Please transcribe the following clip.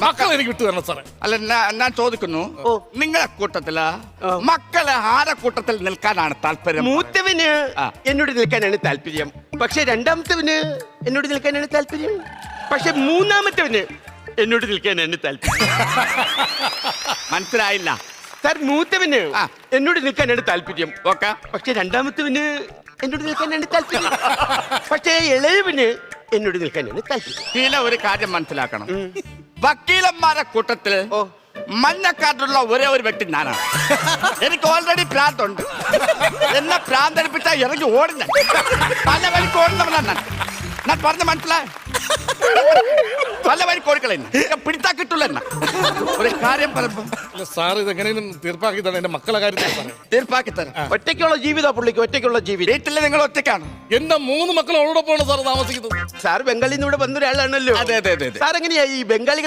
മക്കളെ എനിക്ക് വിട്ടു തരണം സാറേ. അല്ല ഞാൻ ചോദിക്കുന്നു, നിങ്ങളെ കൂട്ടത്തില് മക്കളെ ആരെ കൂട്ടത്തിൽ നിൽക്കാനാണ് താല്പര്യം? മൂത്തവന് എന്നോട് നിൽക്കാനാണ് താല്പര്യം, പക്ഷെ രണ്ടാമത്തവന് എന്നോട് നിൽക്കാനാണ് താല്പര്യം, പക്ഷെ മൂന്നാമത്തവന് എന്നോട് നിൽക്കാനാണ് താല്പര്യം. മനസ്സിലായില്ല സാർ, മൂത്തവന് എന്നോട് നിൽക്കാനാണ് താല്പര്യം, ഓക്കെ, പക്ഷെ രണ്ടാമത്തവന് എന്നോട് നിൽക്കാനാണ് താല്പര്യം, പക്ഷേ ഇളയവന് എന്നോട് നിൽക്കാനാണ് താല്പര്യം. ഇതിലെ ഒരു കാര്യം മനസ്സിലാക്കണം, വക്കീലന്മാരെ കൂട്ടത്തിൽ മഞ്ഞക്കാട്ടുള്ള ഒരേ ഒരു വ്യക്തി ഞാനാണ്. എനിക്ക് ഓൾറെഡി പ്രാന്തുണ്ട്. എന്നെ പ്രാന്തടിപ്പിച്ചാ ഇറങ്ങി ഓടുന്ന പല വഴിക്ക് ഓടുന്നവനാണ് ഞാൻ പറഞ്ഞ മനസ്സിലായ പല വഴിക്ക് ഓടിക്കളെ പിടിച്ചാ കിട്ടുള്ള ഒരു കാര്യം പറയുമ്പോ സാർ ഇതെങ്ങനെയും തീർപ്പാക്കി തന്നെ എന്റെ മക്കളെ കാര്യത്തിൽ സാറേ. തീർപ്പാക്കി തരാം. ഒറ്റയ്ക്കുള്ള ജീവിതം പുള്ളിക്ക്, ഒറ്റയ്ക്കുള്ള ജീവിതം. വീട്ടില് നിങ്ങൾ ഒറ്റയ്ക്കാണ്. എന്റെ 3 മക്കൾ അവളോടൊപ്പമാണ് സാർ താമസിക്കുന്നത്. സാർ ബംഗാളിൽ നിന്ന് ഇവിടെ വന്ന ഒരാളാണല്ലോ. അതെ അതെ അതെ. സാർ എങ്ങനെയാ ഈ ബംഗാളികൾ